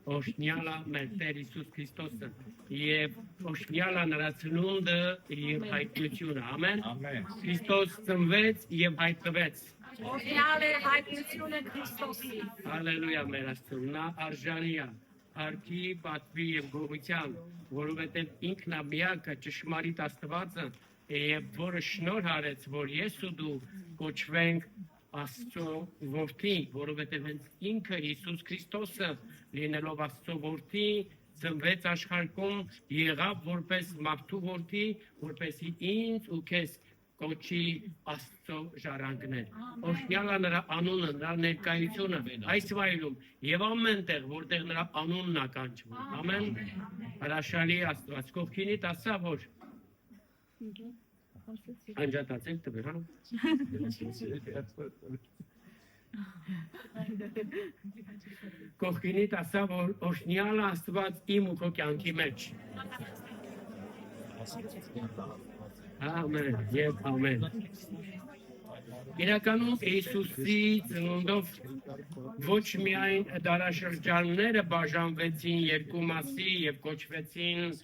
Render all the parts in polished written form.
Օշնյալա մեր Տեր Հիսուս Քրիստոսը եւ օշնյալա նրա ծնունդը եւ հայտնությունը ամեն Քրիստոս ծնվեց եւ հայտնվեց Օշնյալ է հայտնությունը Քրիստոսի Հալելույա մեր Աստծո նա արժանի է արքի պատվի եւ գողության որովհետեւ ինքն է միակը ճշմարիտ Աստվածը եւ որը շնորհ արեց որ ես ու դու կոչվենք Աստծո որդի, որովհետև հենց ինքը Հիսուս Քրիստոսը լինելով Աստծո որդի, ծնվեց աշխարհում, եղավ որպես մարդու որդի, որպեսզի ինձ ու քեզ կոչի Աստծո ժառանգներ։ Օշնյալա նրա անունը, նրա ներկայությունը այս վայրում եւ ամեն տեղ, որտեղ նրա անունն է կանչվում։ Ամեն։ Հրաշալի Աստված կողքինիդ ասա որ Անջատացեք տվեր, հա։ Կողքինիդ ասա, որ օշնյալը Աստված իմ ու քո կյանքի մեջ։ Ամեն, եւ ամեն։ Իրականում Հիսուսի ծնունդով ոչ միայն դարաշրջանները բաժանվեցին երկու մասի եւ կոչվեցին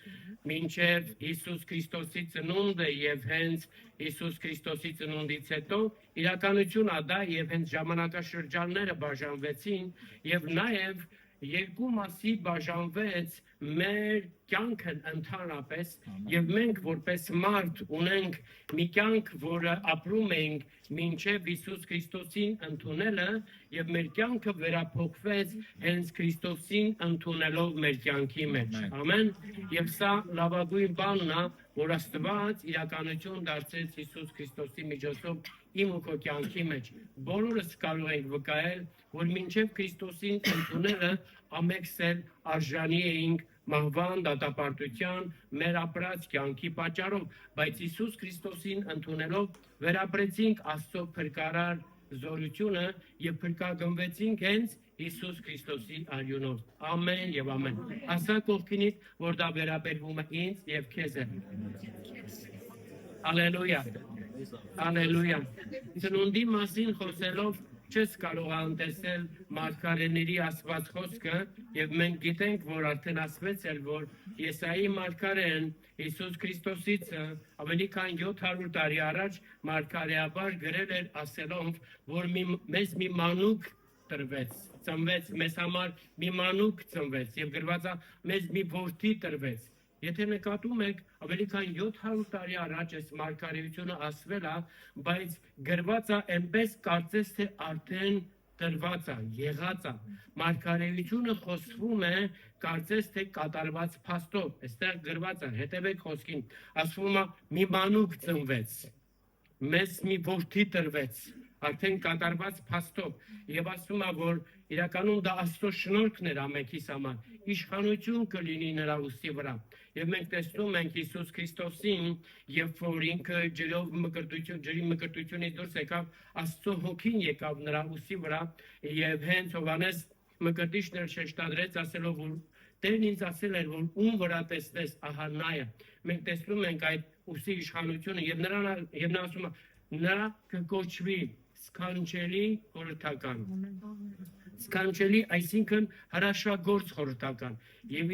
մինչև Հիսուս Քրիստոսի ծնունդը եւ հենց Հիսուս Քրիստոսի ծնունդից հետո իրականություն ա դա եւ հենց ժամանակաշրջանները բաժանվեցին եւ նաեւ երկու մասի բաժանվեց մեր կյանքն ընդհանրապես եւ մենք որպես մարդ ունենք մի կյանք, որը ապրում ենք մինչև Հիսուս Քրիստոսին ընդունելը եւ մեր կյանքը վերափոխվեց հենց Քրիստոսին ընդունելով մեր կյանքի մեջ։ Ամեն։ Եվ սա լավագույն բանն է, որ Աստված իրականություն դարձեց Հիսուս Քրիստոսի միջոցով իմ ու քո կյանքի մեջ։ Բոլորս կարող ենք վկայել, որ մինչև Քրիստոսին ընդունելը ամենքսել արժանի էինք մահվան, դատապարտության, մեր ապրած կյանքի պատճառով, բայց Հիսուս Քրիստոսին ընդունելով վերապրեցինք Աստծո փրկարար զորությունը եւ փրկագնվեցինք հենց Հիսուս Քրիստոսի արյունով։ Ամեն եւ ամեն։ Ասա կողքինիդ, որ դա վերաբերվում է ինձ եւ քեզ է։ Հալելույա։ Հալելույա։ Ծնունդի մասին խոսելով չես կարող անտեսել մարգարեների ասված խոսքը եւ մենք գիտենք, որ արդեն ասվեց էլ, որ Եսայի մարգարեն Հիսուս Քրիստոսից ավելի քան 700 տարի առաջ մարգարեաբար գրել էր ասելով, որ մեզ մի մանուկ տրվեց, ծնվեց, մեզ համար մի մանուկ ծնվեց եւ գրված է մեզ մի որդի տրվեց։ Եթե նկատում եք, ավելի քան 700 տարի առաջ այս մարգարեությունը ասվել է, բայց գրված է այնպես կարծես թե արդեն տրված է, եղած է։ Մարգարեությունը խոսվում է կարծես թե կատարված փաստով, այստեղ գրված է, հետևեք խոսքին, ասվում է մի մանուկ ծնվեց, մեզ մի որդի տրվեց, արդեն կատարված փաստով եւ ասում է, որ իրականում դա Աստծո շնորհքն էր ամենքիս համար, իշխանություն կլինի նրա ուսի վրա։ Եվ մենք տեսնում ենք Հիսուս Քրիստոսին, երբ որ ինքը ջրի մկրտությունից դուրս եկավ, Աստծո հոգին եկավ նրա ուսի վրա եւ հենց Հովհաննես մկրտիչն էլ շեշտադրեց ասելով, որ Տերն ինձ ասել էր, որ ում վրա տեսնես, ահա նա է։ Մենք տեսնում ենք այդ ուսի իշխանությունը եւ նա ասում է, նրա կկոչվի սքանչելի խորհրդական։ Սքանչելի, այսինքն հրաշագործ խորհրդական եւ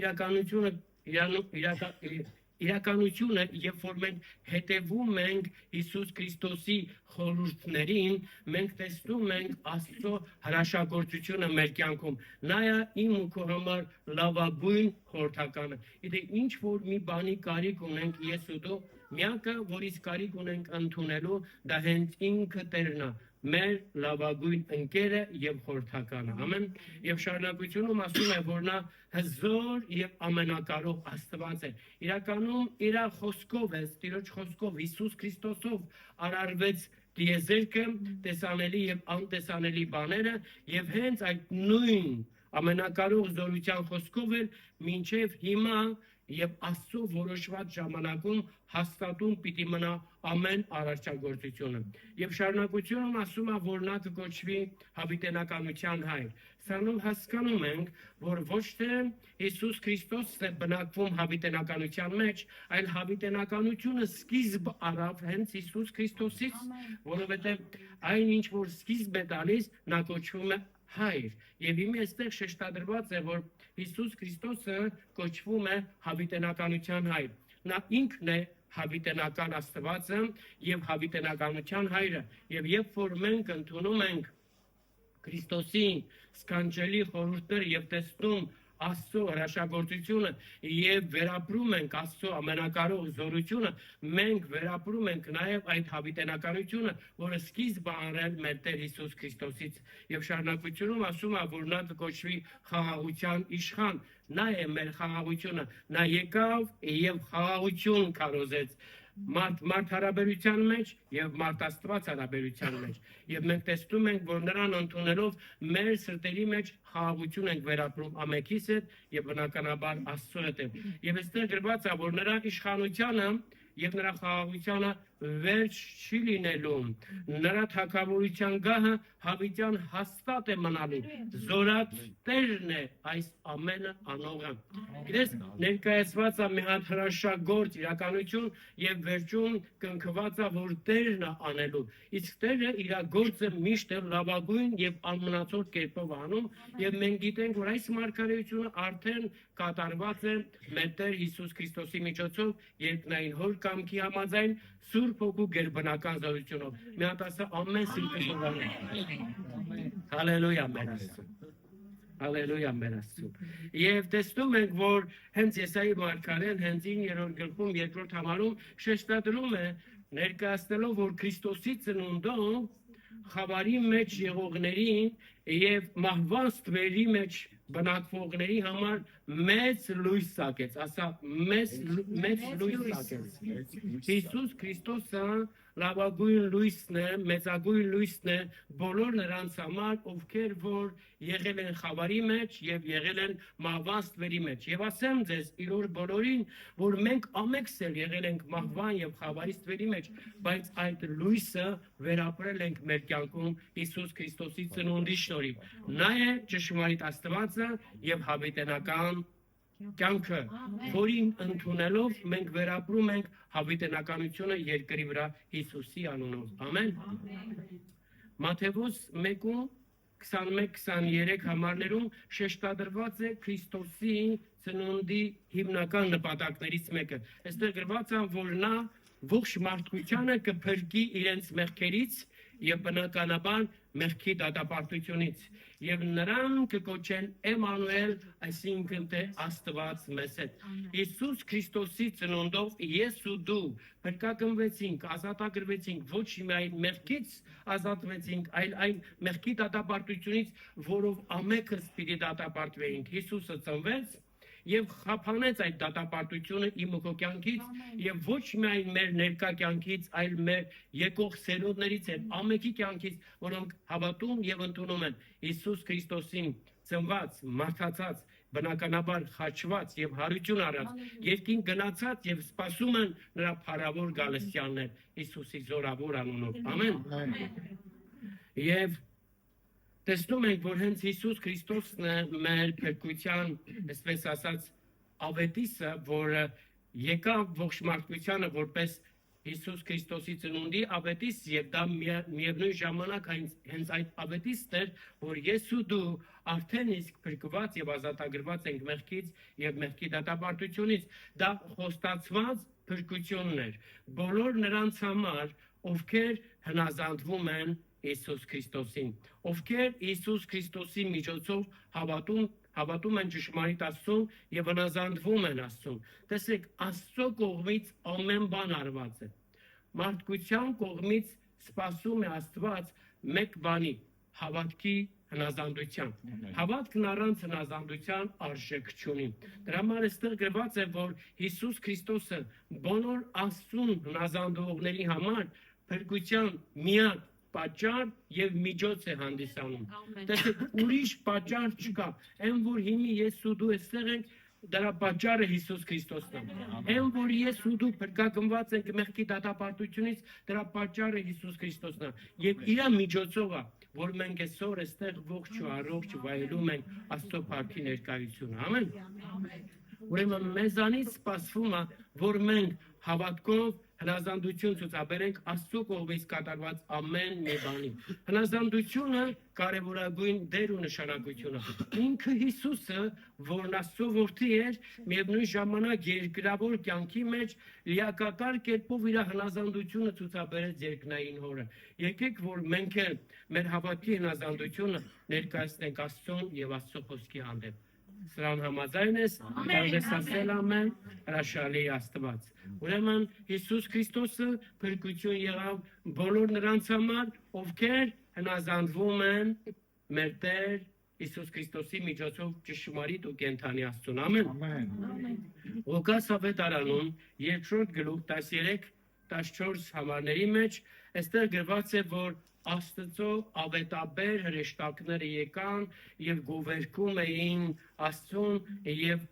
իրականությունը, երբ որ մենք հետևում ենք Հիսուս Քրիստոսի խորհուրդներին, մենք տեսնում ենք Աստծո հրաշագործությունը մեր կյանքում։ Նա է իմ ու քո համար լավագույն խորհրդականը։ Եթե ինչ որ մի բանի կարիք ունենք ես ու դու, միակը, որից կարիք ունենք ընդունելու, դա հենց ինքը Տերն է, մեր լավագույն ընկերը եւ խորհրդականը։ Ամեն։ Եվ շարունակությունում ասում է, որ նա հզոր եւ ամենակարող Աստված է։ Իրականում իր խոսքով է, Տիրոջ խոսքով Հիսուս Քրիստոսով արարվեց դիեզերքը, տեսանելի եւ անտեսանելի բաները եւ հենց այդ նույն ամենակարող զորության խոսքով էլ մինչեւ հիմա եւ Աստծո որոշված ժամանակում հաստատում պիտի մնա ամեն արարչագործությունը։ Եվ շարունակությունում ասում է, որ նա կկոչվի հավիտենականության հայր։ Սրանով հասկանում ենք, որ ոչ թե Հիսուս Քրիստոսն է բնակվում հավիտենականության մեջ, այլ հավիտենականությունը սկիզբ առավ հենց Հիսուս Քրիստոսից, որովհետև այն ինչ որ սկիզբ է տալիս, նա կոչվում է հայր։ Եվ իմի այստեղ շեշտադրված է, որ Հիսուս Քրիստոսը կոչվում է հավիտենականության հայր։ Նա ինքն է հավիտենական Աստվածը եւ հավիտենականության հայրը, եւ երբ որ մենք ընդունում ենք Քրիստոսի սքանչելի խորհուրդները եւ տեսնում Աստծո հրաշագործությունը եւ վերապրում ենք Աստծո ամենակարող զորությունը, մենք վերապրում ենք նաեւ այդ հավիտենականությունը, որը սկիզբ է առել մեր Տեր Հիսուս Քրիստոսից եւ շարունակությունում ասում է, որ նա կոչվի խաղաղության իշխան, նա է մեր խաղաղությունը, նա եկավ եւ խաղաղություն քարոզեց մարդ հարաբերության մեջ եւ մարդ Աստված հարաբերության մեջ եւ մենք տեսնում ենք որ նրան ընդունելով մեր սրտերի մեջ խաղաղություն ենք վերապրում ամենքիս հետ եւ բնականաբար Աստծո հետ եւ այստեղ գրված է որ նրա իշխանությունը եւ նրա խաղաղությունը վերջ չի լինելու նրա թագավորության գահը հավիտյան հաստատ է մնալու զորած Տերն է այս ամենը անողը գիտես ներկայացված է մի հատ հրաշագործ իրականություն եւ վերջում կնքված է որ Տերն է անելու իսկ Տերը իր գործը միշտ լավագույն եւ անմնացող կերպով անում եւ մենք գիտենք որ այս մարգարեությունը արդեն կատարված է մեր Տեր Հիսուս Քրիստոսի միջոցով երկնային հոր կամքի համաձայն Սուրբ Հոգու գերբնական զորությունով մի հատ ասա ամեն սիրտով Հալելույա մեր Աստծո Հալելույա մեր Աստծո եւ տեսնում ենք որ հենց Եսայի մարգարեն հենց 9-րդ գլխում 2-րդ համարում շեշտադրում է ներկայացնելով որ Քրիստոսի ծնունդով խավարի մեջ եղողներին եւ մահվան ստվերի մեջ բնակվողների համար մեծ լույս սակեց, ասա մեծ լույս սակեց։ Հիսուս Քրիստոսը լավագույն լույսն է, մեծագույն լույսն է բոլոր նրանց համար, ովքեր որ եղել են խավարի մեջ եւ եղել են մահվան ստվերի մեջ։ Եվ ասեմ ձեզ, իրոր բոլորին, որ մենք ամենքս էլ եղել ենք մահվան եւ խավարի ստվերի մեջ, բայց այդ լույսը վերապրել ենք մեր կյանքում Հիսուս Քրիստոսի ծնունդի շնորհիվ։ Նա է ճշմարիտ Աստվածը եւ հավիտենական կյանքը, որին ընդունելով մենք վերապրում ենք հավիտենականությունը երկրի վրա Հիսուսի անունով։ Ամեն։ Մատթեոս 1:21-23 համարներում շեշտադրված է Քրիստոսի ծնունդի հիմնական նպատակներից մեկը։ Այստեղ գրված է, որ նա ողջ մարդկությանը կփրկի իրենց մեղքերից եւ բնականաբար մեղքի դատապարտությունից եւ նրան կկոչեն Էմանուել, այսինքն թե Աստված մեզ հետ։ Հիսուս Քրիստոսի ծնունդով ես ու դու փրկագնվեցինք, ազատագրվեցինք ոչ միայն մեղքից ազատվեցինք, այլ այն մեղքի դատապարտությունից, որով ամենքս պիտի դատապարտվեինք։ Հիսուսը ծնվեց եւ խափանեց այդ դատապարտությունը իմ ու քո կյանքից եւ ոչ միայն մեր ներկա կյանքից, այլ մեր եկող սերունդներից են, ամենքի կյանքից, որոնք հավատում եւ ընդունում են Հիսուս Քրիստոսին, ծնված, մարդացած, բնականաբար խաչված եւ հարություն առած, երկին գնացած եւ սպասում են նրա փառավոր գալստյաններ Հիսուսի զորավոր անունով։ Ամեն։ Եվ տեսնում ենք, որ հենց Հիսուս Քրիստոսն է մեր փրկության, այսպես ասած, ավետիսը, որը եկավ ողջ մարդկությանը որպես Հիսուս Քրիստոսի ծնունդի ավետիս եւ դա միևնույն ժամանակ հենց այդ ավետիսն էր, որ ես ու դու արդեն իսկ փրկված եւ ազատագրված ենք մեղքից եւ մեղքի դատապարտությունից։ Դա խոստացված փրկությունն էր բոլոր նրանց համար, ովքեր հնազանդվում են Հիսուս Քրիստոսին, ովքեր Հիսուս Քրիստոսի միջոցով հավատում են ճշմարիտ Աստծուն եւ հնազանդվում են Աստծուն։ Տեսեք, Աստծո կողմից ամեն բան արված է։ Մարդկության կողմից սպասում է Աստված մեկ բանի՝ հավատքի հնազանդության։ Հավատքն առանց հնազանդության արժեք չունի։ Դրա համար այստեղ գրված է, որ Հիսուս Քրիստոսը բոլոր Աստծուն հնազանդողների համար փրկության միակ պատճառ եւ միջոց է հանդիսանում։ Տեսեք, ուրիշ պատճառ չկա։ Այն որ հիմի ես ու դու այստեղ ենք, դրա պատճառը Հիսուս Քրիստոսն է։ Այն որ ես ու դու փրկագնված ենք մեղքի դատապարտությունից, դրա պատճառը Հիսուս Քրիստոսն է։ Եվ իր միջոցով է, որ մենք այսօր այստեղ ողջ ու առողջ վայելում ենք Աստծո փառքի ներկայությունը։ Ամեն։ Ուրեմն մեզանից սպասվում է, որ մենք հավատքով հնազանդություն ցուցաբերենք Աստծո կողմից կատարված ամեն մի բանի։ Հնազանդությունը կարևորագույն դեր ու նշանակություն ունի։ Ինքը Հիսուսը, որն Աստծո որդի էր, միևնույն ժամանակ երկրավոր կյանքի մեջ լիակատար կերպով իր հնազանդությունը ցուցաբերեց երկնային հորը։ Եկեք, որ մենք էլ մեր հավատքի հնազանդությունը ներկայացնենք Աստծուն եւ Աստծո խոսքի հանդեպ։ Սրան համաձայն ես, կարող ես ասել ամեն, հրաշալի Աստված։ Ուրեմն Հիսուս Քրիստոսը փրկություն եղավ բոլոր նրանց համար, ովքեր հնազանդվում են մեր Տեր Հիսուս Քրիստոսի միջոցով ճշմարիտ ու կենդանի Աստծուն։ Ամեն։ Ղուկաս ավետարանում 2-րդ գլուխ 13-14 համարների մեջ այստեղ գրված է, որ Աստծո ավետաբեր հրեշտակները եկան եւ գովերքում էին Աստծուն եւ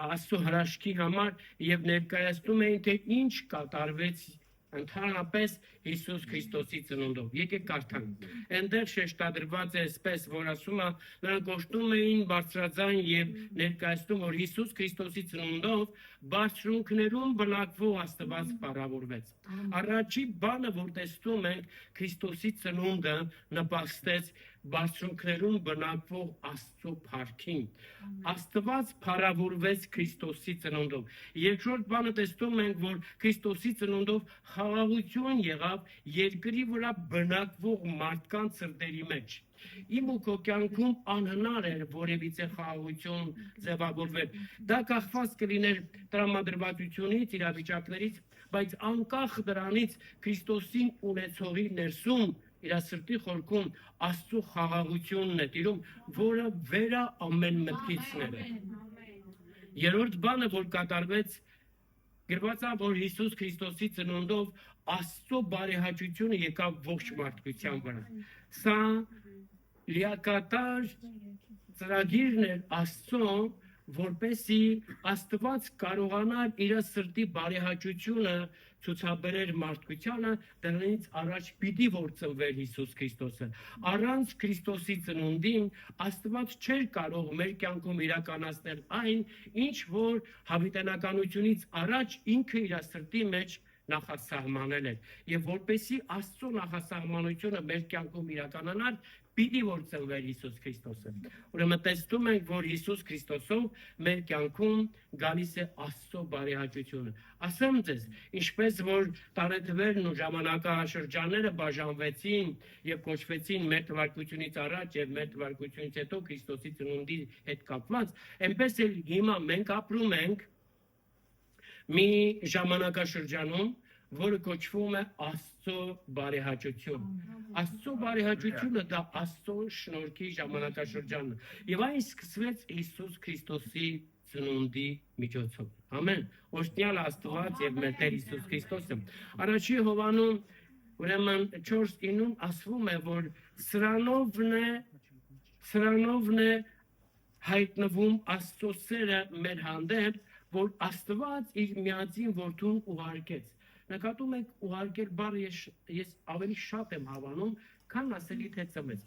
Աստծո հրաշքի համար եւ ներկայացնում էին, թե ինչ կատարվեց ընդհանրապես Հիսուս Քրիստոսի ծնունդով։ Եկեք կարդանք։ Այնտեղ շեշտադրված է այսպես, որ ասում է, նրանք կոչնում էին բարձրաձայն եւ ներկայացնում, որ Հիսուս Քրիստոսի ծնունդով բարձրունքներում բնակվող Աստված փառավորվեց։ Առաջի բանը, որ տեսնում ենք, Քրիստոսի ծնունդը նպաստեց բարձրունքներում բնակվող Աստծո փառքին։ Աստված փառավորվեց Քրիստոսի ծնունդով։ Երկրորդ բանը տեսնում ենք, որ Քրիստոսի ծնունդով խաղաղություն եղավ երկրի վրա բնակվող մարդկանց սրտերի մեջ։ Իմ ու քո կյանքում անհնար էր որևիցե խաղաղություն ձևավորվել։ Դա կախված կլիներ տրամադրվածությունից, իրավիճակներից, բայց անկախ դրանից Քրիստոսին ունեցողի ներսում իր սրտի խորքում Աստծո խաղաղությունն է տիրում, որը վեր է ամեն մտքիցներ է։ Երրորդ բանը, որ կատարվեց, գրված է, որ Հիսուս Քրիստոսի ծնունդով Աստծո բարեհաճությունը եկավ ողջ մարդկության վրա։ Սա լիակատար ծրագիրն էր Աստծո, որպեսզի Աստված կարողանար իր սրտի բարեհաճությունը ցուցաբերել մարդկությանը, դրանից առաջ պիտի որ ծնվեր Հիսուս Քրիստոսը։ Առանց Քրիստոսի ծնունդին Աստված չէր կարող մեր կյանքում իրականացնել այն, ինչ որ հավիտենականությունից առաջ ինքը իր սրտի մեջ նախասահմանել էր։ Եվ որպեսզի Աստծո նախասահմանությունը մեր կյանքում իրականանար, պիտի որ ծնվեր Հիսուս Քրիստոսը։ Ուրեմն տեսնում ենք, որ Հիսուս Քրիստոսով մեր կյանքում գալիս է Աստծո բարեհաճությունը։ Ասեմ ձեզ, ինչպես որ տարեթվերն ու ժամանակաշրջանները բաժանվեցին եւ կոչվեցին մեր թվարկությունից առաջ եւ մեր թվարկությունից հետո Քրիստոսի ծնունդի հետ կապված, այնպես էլ հիմա մենք ապրում ենք մի ժամանակաշրջանում, որը կոչվում է Աստծո բարեհաճություն։ Աստծո բարեհաճությունը դա Աստծո շնորհքի ժամանակաշրջանն է։ Եվ այն սկսվեց Հիսուս Քրիստոսի ծնունդի միջոցով։ Ամեն։ Օրհնյալ Աստված եւ մեր Տեր Հիսուս Քրիստոսը։ Առաջի Հովաննում ուրեմն 4:9-ում ասվում է, որ սրանովն է հայտնվում Աստծո սերը մեր հանդեպ, որ Աստված իր միածին որդուն ուղարկեց։ Նկատում եք ուղարկել բառը ես ավելի շատ եմ հավանում, քան ասելի թե ծնվեց։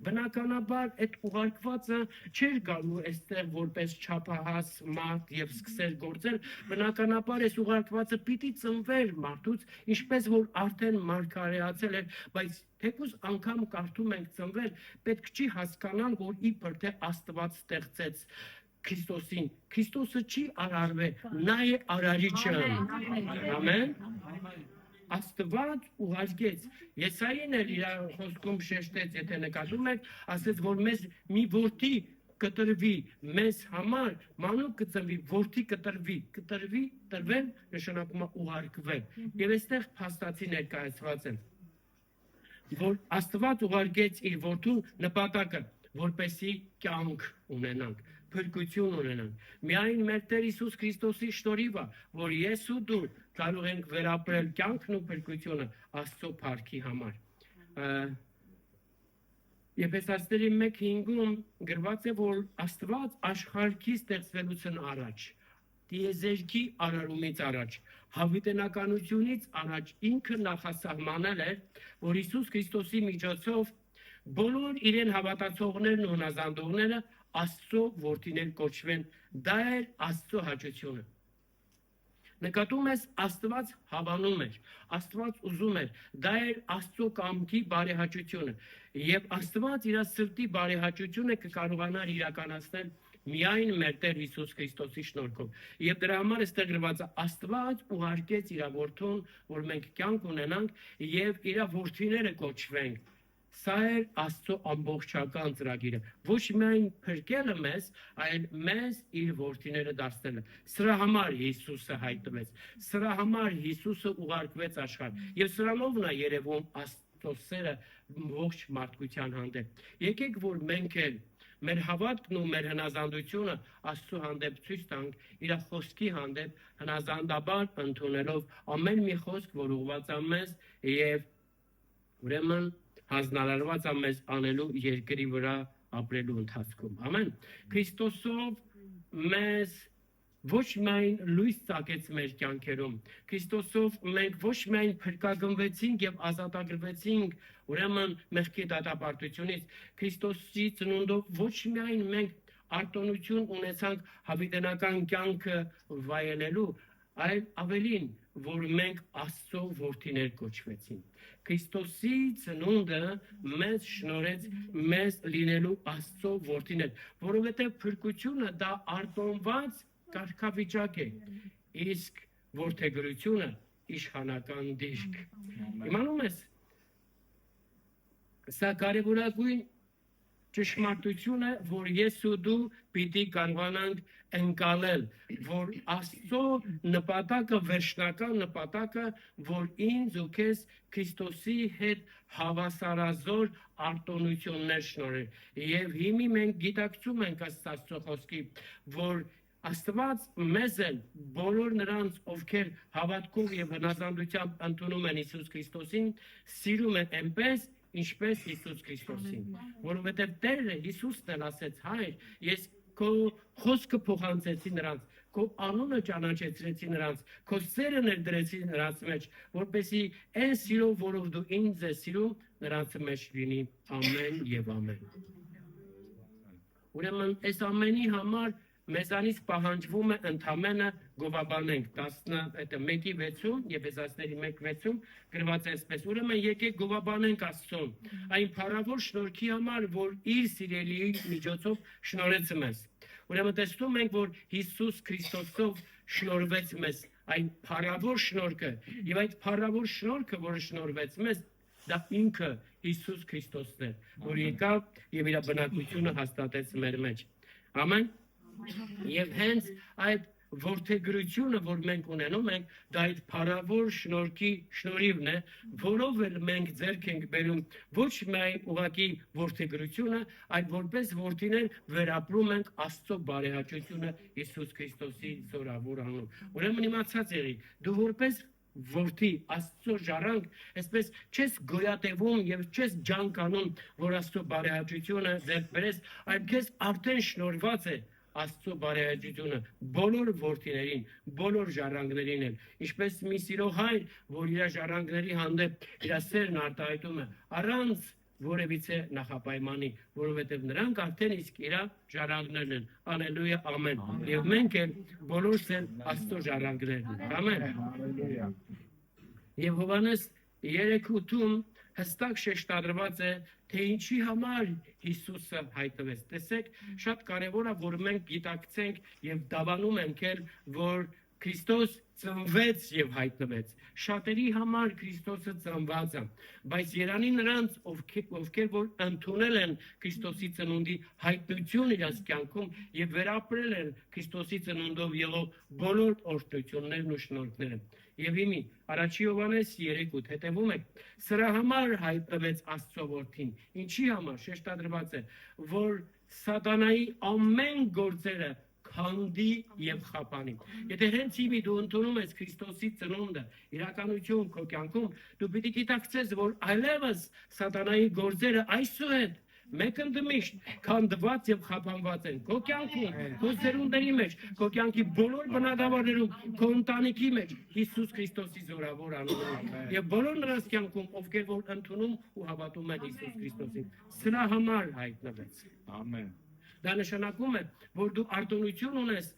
Բնականաբար այդ ուղարկվածը չէր գալու այստեղ որպես չափահաս մարդ եւ սկսել գործել, բնականաբար այս ուղարկվածը պիտի ծնվեր մարդուց, ինչպես որ արդեն մարգարեացել էր, բայց թեկուզ անգամ կարդում ենք ծնվել, պետք չի հասկանալ, որ իբր թե Աստված ստեղծեց Քրիստոսին։ Քրիստոսը չի արարվել, նա է արարիչը։ Ամեն։ Աստված ուղարկեց։ Եսային էլ իր խոսքում շեշտեց, եթե նկատում եք, ասեց, որ մեզ մի որդի կտրվի, մեզ համար մանուկ կծնվի, որդի կտրվի, տրվել նշանակում է ուղարկվել։ Եվ այստեղ փաստացի ներկայացված է, որ Աստված ուղարկեց իր որդուն նպատակը, որպեսզի կյանք ունենանք, փրկություն ունենանք։ Միայն մեր Տեր Հիսուս Քրիստոսի շնորհիվ է, որ ես ու դու կարող ենք վերապրել կյանքն ու փրկությունը Աստծո փառքի համար։ Եփեսացիների 1:5-ում գրված է, որ Աստված աշխարհի ստեղծվելուց առաջ, տիեզերքի արարումից առաջ, հավիտենականությունից առաջ ինքը նախասահմանել էր, որ Հիսուս Քրիստոսի միջոցով բոլոր իրեն հավատացողներն ու հնազանդողները Աստծո որդիներ կոչվեն, դա էր Աստծո հաճությունը։ Նկատում ես Աստված հավանում էր, Աստված ուզում էր, դա էր Աստծո կամքի բարեհաճությունը, եւ Աստված իր սրտի բարեհաճությունը կկարողանար իրականացնել միայն մեր Տեր Հիսուս Քրիստոսի շնորհքով։ Եվ դրա համար այստեղ գրված է Աստված ուղարկեց իր որդուն, որ մենք կյանք ունենանք եւ իր որդիները կոչվենք։ Սա էր Աստծո ամբողջական ծրագիրը։ Ոչ միայն փրկելը մեզ, այլ մեզ իր որդիները դարձնելը։ Սրա համար Հիսուսը հայտնվեց։ Սրա համար Հիսուսը ուղարկվեց աշխարհ։ Եվ սրանով նա երևում Աստծո սերը ողջ մարդկության հանդեպ։ Եկեք որ մենք էլ մեր հավատքն ու մեր հնազանդությունը Աստծո հանդեպ ցույց տանք, իր խոսքի հանդեպ հնազանդաբար ընդունելով ամեն մի խոսք, որ ուղղված է մեզ եւ ուրեմն հանձնարարված է մեզ անելու երկրի վրա ապրելու ընթացքում։ Ամեն։ Քրիստոսով մեզ ոչ միայն լույս ծագեց մեր կյանքերում, Քրիստոսով մենք ոչ միայն փրկագնվեցինք եւ ազատագրվեցինք, ուրեմն մեղքի դատապարտությունից, Քրիստոսի ծնունդով ոչ միայն մենք արտոնություն ունեցանք հավիտենական կյանքը վայելելու, այլ ավելին, որ մենք Աստծո որդիներ կոչվեցինք։ Քրիստոսի ծնունդը մեզ շնորհեց մեզ լինելու Աստծո որդիներ, որովհետև փրկությունը դա արտոնված կարգավիճակ է, իսկ որդեգրությունը իշխանական դիրք։ Իմանում ես, սա կարևորագույն ճշմարտությունը, որ ես ու դու պիտի կարողանանք ընկալել, որ Աստծո նպատակը, վերջնական նպատակը, որ ինձ ու քեզ Քրիստոսի հետ հավասարազոր արտոնություններ շնորհել։ Եվ հիմի մենք գիտակցում ենք Աստծո խոսքի, որ Աստված մեզ էլ բոլոր նրանց, ովքեր հավատքով եւ հնազանդությամբ ընդունում են Հիսուս Քրիստոսին, սիրում են այնպես, ինչպես Հիսուս Քրիստոսին, որովհետև Տերը Հիսուսն էլ ասեց. «Հայր, ես քո խոսքը փոխանցեցի նրանց, քո անունը ճանաչեցրեցի նրանց, քո սերը ներդրեցի նրանց մեջ, որպեսզի այն սիրով, որով դու ինձ ես սիրում, նրանց մեջ լինի ամեն եւ ամեն»։ Ուրեմն այս ամենի համար մեզանից պահանջվում է ընդամենը գովաբանենք 11:6 Եփեսացիների 1:6 գրված է այսպես. ուրեմն եկեք գովաբանենք Աստծուն այն փառավոր շնորհքի համար, որ իր սիրելիի միջոցով շնորհեց մեզ։ Ուրեմն տեսնում ենք, որ Հիսուս Քրիստոսով շնորհվեց մեզ այն փառավոր շնորհքը, եւ այդ փառավոր շնորհքը, որը շնորհվեց մեզ, դա ինքը Հիսուս Քրիստոսն է, որ եկավ եւ իր բնակությունը հաստատեց մեր մեջ։ Ամեն։ Եվ հենց այդ որդեգրությունը, որ մենք ունենում ենք, դա այդ փառավոր շնորհքի շնորհիվն է, որով էլ մենք ձեռք ենք բերում ոչ միայն ուղղակի որդեգրությունը, այլ որպես որդիներ վերապրում ենք Աստծո բարեհաճությունը Հիսուս Քրիստոսի զորավոր անունով։ Ուրեմն իմացած եղեք, դու որպես որդի Աստծո ժառանգ, այսպես չես գոյատևում եւ չես ջանկանում, որ Աստծո բարեհաճությունը ձեռք բերես, այլ քեզ արդեն շնորհված է Աստծո բարեհաճությունը բոլոր որդիներին, բոլոր ժառանգներին են, ինչպես մի սիրո հայր, որ իր ժառանգների հանդեպ իր սերն արտահայտում է առանց որևիցե նախապայմանի, որովհետև նրանք արդեն իսկ իր ժառանգներն են։ Ալելույա, ամեն։ Եվ մենք էլ բոլորս էլ Աստծո ժառանգներն ենք։ Ամեն։ Եվ Հովհաննես 3:8 հստակ շեշտադրված է, թե ինչի համար Հիսուսը հայտնվեց։ Տեսեք, շատ կարևոր է, որ մենք գիտակցենք եւ դավանում ենք, որ Քրիստոս ծնվեց եւ հայտնվեց։ Շատերի համար Քրիստոսը ծնված է, բայց երանի նրանց, ովքեր որ ընդունել են Քրիստոսի ծնունդի հայտնություն իրենց կյանքում եւ վերապրել են Քրիստոսի ծնունդով եղող բոլոր օրհնություններն ու շնորհքները։ Եվ հիմի առաջի Հովհաննես 3:8 հետևում եք, սրա համար հայտնվեց Աստծո որդին։ Ինչի համար շեշտադրված է, որ սատանայի ամեն գործերը քանդի եւ խափանի։ Եթե հենց հիմի դու ընդունում ես Քրիստոսի ծնունդը, իրականություն քո կյանքում, դու պիտի գիտակցես, որ այլևս սատանայի գործերը այսուհետ մեկ ընդմիշտ քանդված եւ խափանված են քո կյանքում, քո սերունդների մեջ, քո կյանքի բոլոր բնագավառներում, քո ընտանիքի մեջ Հիսուս Քրիստոսի զորավոր անունով եւ բոլոր նրանց կյանքում, ովքեր որ ընդունում ու հավատում են Հիսուս Քրիստոսին, սրա համար հայտնվեց։ Ամեն։ Դա նշանակում է, որ դու արտոնություն ունես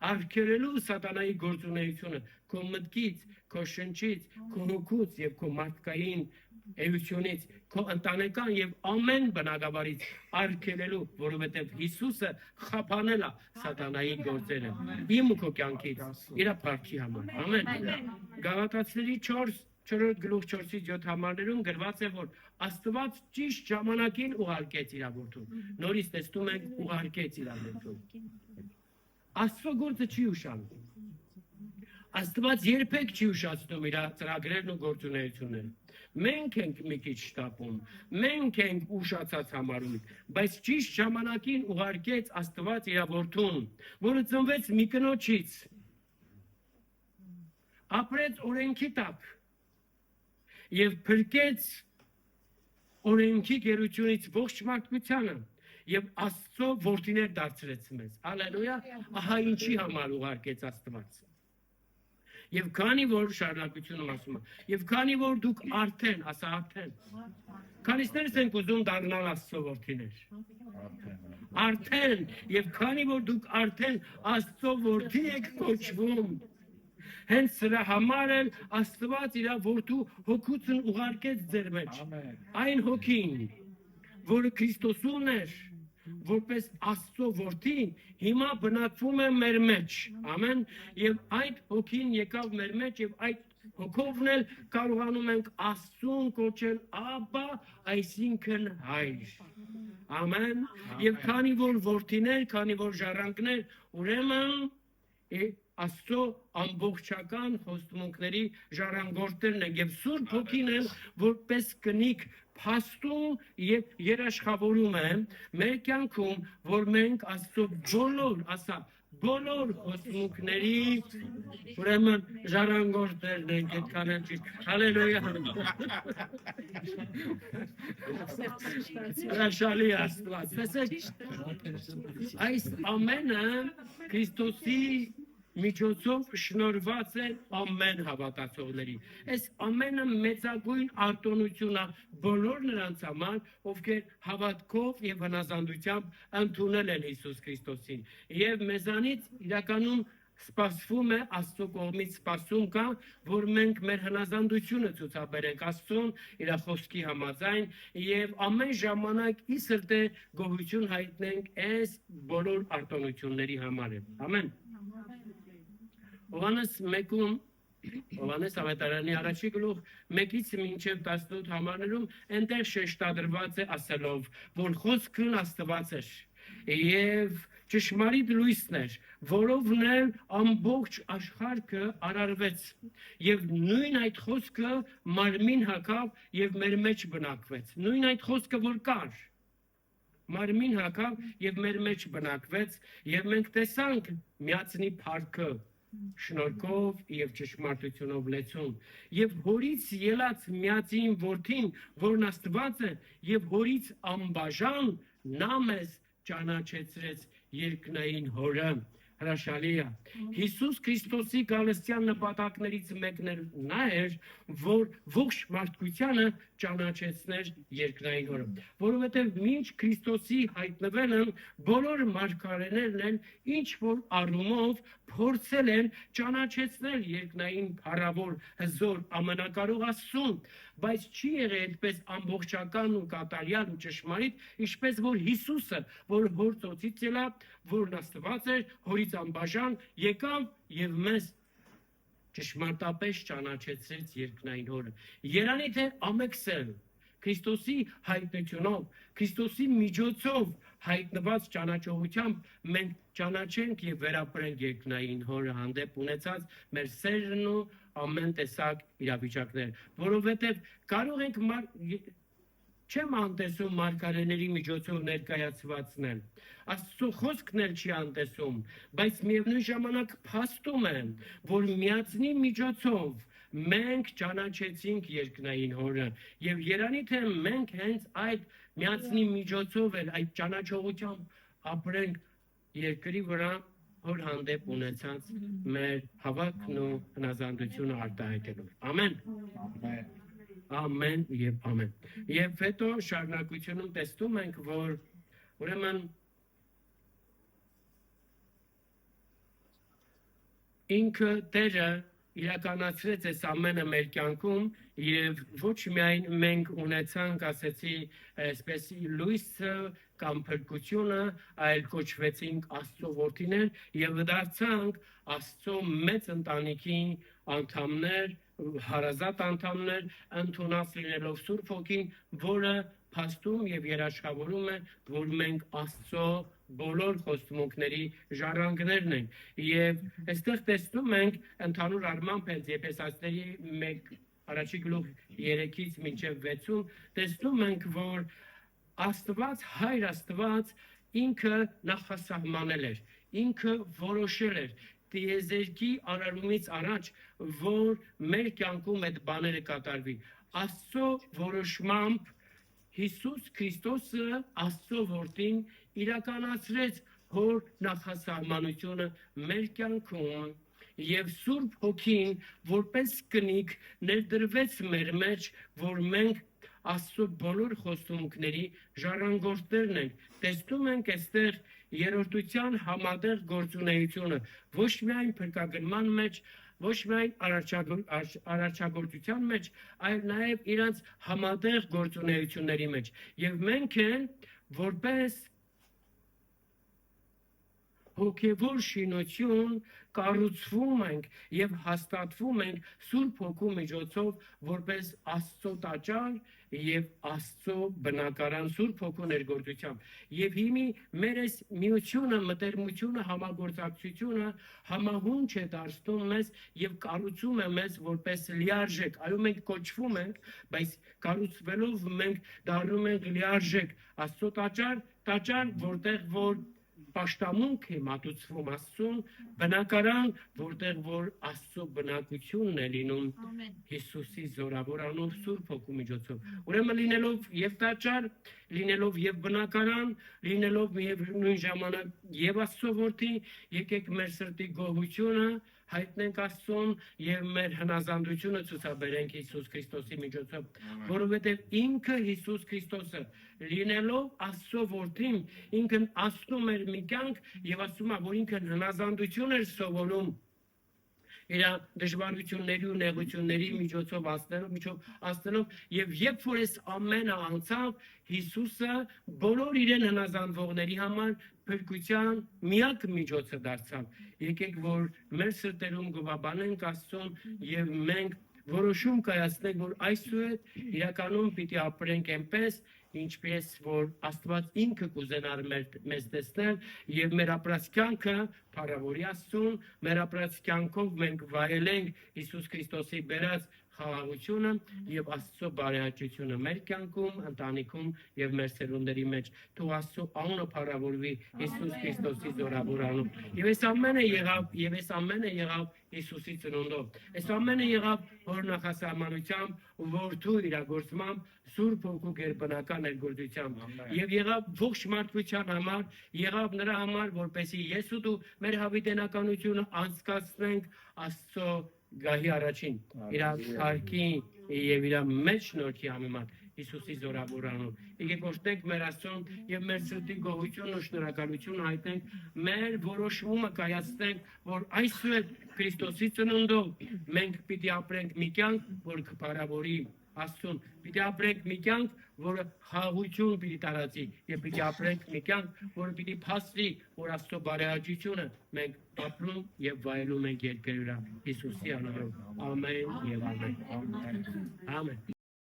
արգելելու սատանայի գործունեությունը քո մտքից, քո շնչից, քո հոգուց եւ քո մարդկային էությունից, քո ընտանեկան եւ ամեն բնակավարից արգելելու, որովհետեւ Հիսուսը խափանել է սատանայի գործերը։ Իմ ու քո կյանքից իր փառքի համար։ Ամեն։ Գաղատացիների 4-րդ գլուխ 4-ից 7 համարներում գրված է, որ Աստված ճիշտ ժամանակին ուղարկեց իր որդուն։ Նորից տեսնում ենք ուղարկեց իր որդուն։ Աստծո գործը չի ուշանում։ Աստված երբեք չի ուշացնում իր ծրագրերն ու գործունեությունները։ Մենք ենք մի քիչ շտապում, մենք ենք ուշացած համարում, բայց ճիշտ ժամանակին ուղարկեց Աստված իր որդուն, որը ծնվեց մի կնոջից, ապրեց օրենքի տակ եւ փրկեց օրենքի գերությունից ողջ մարդկությանը եւ Աստծո որդիներ դարձրեց մեզ։ Հալելույա, ահա ինչի համար ուղարկեց Աստված։ Եվ քանի որ շարունակությունում ասում է, եւ քանի որ դուք արդեն, ասա արդեն, քանիսներս ենք ուզում դառնալ Աստծո որդիներ։ Արդեն, եւ քանի որ դուք արդեն Աստծո որդի եք կոչվում, հենց սրա համար էլ Աստված իր որդու հոգուցն ուղարկեց ձեր մեջ։ Այն հոգին, որը Քրիստոսում էր, որպես Աստծո որդի, հիմա բնակվում է մեր մեջ։ Ամեն։ Եվ այդ հոգին եկավ մեր մեջ եւ այդ հոգովն էլ կարողանում ենք Աստծուն կոչել Աբա, այսինքն հայր։ Ամեն։ Եվ քանի որ որդիներ, քանի որ ժառանգներ, ուրեմն Աստծո ամբողջական խոստումների ժառանգորդներն են եւ Սուրբ Հոգին էլ որպես կնիկ փաստում եւ երաշխավորում է մեր կյանքում, որ մենք Աստծո բոլոր, ասա, բոլոր խոստումների ուրեմն ժառանգորդներն ենք, այդքան էլ ճիշտ։ Հալելույա։ Հրաշալի Աստված։ Տեսեք, այս ամենը Քրիստոսի միջոցով շնորհված է ամեն հավատացողների։ Այս ամենը մեծագույն արտոնություն է բոլոր նրանց համար, ովքեր հավատքով եւ հնազանդությամբ ընդունել են Հիսուս Քրիստոսին։ Եվ մեզանից իրականում սպասվում է Աստծո կողմից սպասում կա, որ մենք մեր հնազանդությունը ցուցաբերենք Աստծուն, իր խոսքի համաձայն եւ ամեն ժամանակ ի սրտե գոհություն հայտնենք այս բոլոր արտոնությունների համար։ Ամեն։ Հովհաննես ավետարանի առաջի գլուխ 1-ից մինչև 18 համարներում այնտեղ շեշտադրված է ասելով, որ խոսքն Աստված էր եւ ճշմարիտ լույսն էր, որովն էլ ամբողջ աշխարհը արարվեց եւ նույն այդ խոսքը մարմին հագավ եւ մեր մեջ բնակվեց։ Նույն այդ խոսքը որ կար մարմին հագավ եւ մեր մեջ բնակվեց եւ մենք տեսանք միածնի փառքը շնորհքով եւ ճշմարտությունով լեցուն եւ հորից ելած միածին որդին, որն Աստված է եւ հորից անբաժան նա մեզ ճանաչեցրեց երկնային հորը։ Հրաշալի է։ Հիսուս Քրիստոսի գալստյան նպատակներից մեկն էլ նա էր, որ ողջ մարդկությանը ճանաչեցներ երկնային հորը։ Որովհետև մինչ Քրիստոսի հայտնվելն բոլոր մարգարեներն են ինչ որ առումով փորձել են ճանաչեցնել երկնային փառավոր հզոր ամենակարող Աստծուն, բայց չի եղել այդպես ամբողջական ու կատարյալ ու ճշմարիտ, ինչպես որ Հիսուսը, որ հոր ծոցից ելավ, որն Աստված էր, հորից անբաժան, եկավ եւ մեզ ճշմարտապես ճանաչեցրեց երկնային հորը։ Երանի թե ամեքսել Քրիստոսի հայտնությունով, Քրիստոսի միջոցով հայտնված ճանաչողությամբ մենք ճանաչենք եւ վերապրենք երկնային հորը հանդեպ ունեցած մեր սերն ու ամեն տեսակ իրավիճակներ, որովհետեւ կարող ենք չեմ անտեսում մարգարեների միջոցով ներկայացվածն են, Աստծո խոսքն էլ չի անտեսում, բայց միևնույն ժամանակ փաստում են, որ միածնի միջոցով մենք ճանաչեցինք երկնային հորը եւ երանի թե մենք հենց այդ միածնի միջոցով էլ այդ ճանաչողությամբ ապրենք երկրի վրա հոր հանդեպ ունեցած մեր հավատքն ու հնազանդությունը արտահայտելով։ Ամեն։ Ամեն եւ ամեն։ Եվ հետո շարունակությունում տեսնում ենք, որ ուրեմն ինքը Տերը իրականացրեց այս ամենը մեր կյանքում եւ ոչ միայն մենք ունեցանք, ասեցի, այսպես լույսը կամ փրկությունը, այլ կոչվեցինք Աստծո որդիներ եւ դարձանք Աստծո մեծ ընտանիքի անդամներ, հարազատ անդամներ, ընդունած լինելով Սուրբ Հոգին, որը փաստում եւ երաշխավորում է, որ մենք Աստծո բոլոր խոստումունքների ժառանգներն են եւ այստեղ տեսնում ենք ընդհանուր առմամբ հենց Եփեսացիների 1 առաջի գլուխ 3-ից մինչև 6-ում տեսնում ենք որ Աստված Հայր Աստված ինքը նախասահմանել էր ինքը որոշել էր տիեզերքի արարումից առաջ որ մեր կյանքում այդ բաները կատարվի Աստծո որոշմամբ Հիսուս Քրիստոսը Աստծո որդին իրականացրեց հոր նախասահմանությունը մեր կյանքում եւ Սուրբ Հոգին որպես կնիկ ներդրվեց մեր մեջ որ մենք Աստծո բոլոր խոստումունքների ժառանգորդներն ենք տեսնում ենք այստեղ երրորդության համատեղ գործունեությունը ոչ միայն փրկագրման մեջ ոչ միայն արարչագործության մեջ, այլ նաև իրանց համատեղ գործունեությունների մեջ։ Եվ մենք են որպես հոգևոր շինություն կառուցվում ենք եւ հաստատվում ենք Սուրբ Հոգու միջոցով որպես Աստծո տաճար եւ Աստծո բնակարան Սուրբ Հոգու ներգործությամբ եւ հիմի մեր այս միությունը մտերմությունը համագործակցությունը համահունչ է դարձնում մեզ եւ կառուցում է մեզ որպես լիարժեք այո մենք կոչվում ենք բայց կառուցվելով մենք դառնում ենք լիարժեք Աստծո տաճար որտեղ որ Պաշտամունք է մատուցվում Աստծուն, բնակարան, որտեղ որ Աստծո բնակությունն է լինում Հիսուսի զորավոր անով Սուրբ Հոգու միջոցով։ Ուրեմն լինելով եւ տաճար, լինելով եւ բնակարան, լինելով նույն ժամանակ եւ Աստծո որդի, եկեք մեր սրտի գոհությունը հայտնենք Աստծուն եւ մեր հնազանդությունը ցուցաբերենք Հիսուս Քրիստոսի միջոցով, որովհետեւ ինքը Հիսուս Քրիստոսը լինելով Աստծո որդին, ինքն աստում էր մի կյանք եւ ասում է, որ ինքն հնազանդություն էր սովորում իր դժվարությունների ու նեղությունների միջոցով աստելով եւ երբ որ այս ամենը անցավ Հիսուսը բոլոր իրեն հնազանդվողների համար փրկության միակ միջոցը դարձավ եկեք որ մեր սրտերում գովաբանենք Աստծուն եւ մենք որոշում կայացնենք որ այսուհետ իրականում պիտի ապրենք այնպես ինչպես որ Աստված ինքը կուզենար մեզ տեսնել եւ մեր ապրած կյանքը փառավորի Աստծուն մեր ապրած կյանքով մենք վայելենք Հիսուս Քրիստոսի բերած խաղաղությունը եւ Աստծո բարեհաճությունը մեր կյանքում, ընտանիքում եւ մեր սերունդների մեջ։ Թող Աստծո անունը փառավորվի Հիսուս Քրիստոսի զորավոր անունով։ Եվ այս ամենը եղավ Հիսուսի ծնունդով։ Այս ամենը եղավ հոր նախասահմանությամբ ու որդու իրագործմամբ Սուրբ Հոգու գերբնական ներգործությամբ եւ եղավ ողջ մարդկության համար, եղավ նրա համար, որպեսզի ես ու դու մեր հավիտենականությունը անցկացնենք Աստծո գահի առաջին իր քարքի եւ իր մեջ նորքի համեմատ Հիսուսի զորավոր անունով։ Եկեք օրհնենք մեր Աստծուն եւ մեր սրտի գոհությունն ու շնորհակալությունը հայտնենք, մեր որոշումը կայացնենք, որ այսուհետ Քրիստոսի ծնունդով մենք պիտի ապրենք մի կյանք, որ կփառավորի Աստծուն, պիտի ապրենք մի կյանք, որը խաղաղություն պիտի տարածի եւ պիտի ապրենք մի կյանք, որը պիտի փաստի, որ Աստծո բարեհաճությունը մենք ապրում եւ վայելում ենք երկրի վրա Հիսուսի անունով։ Ամեն եւ ամեն։ Ամեն։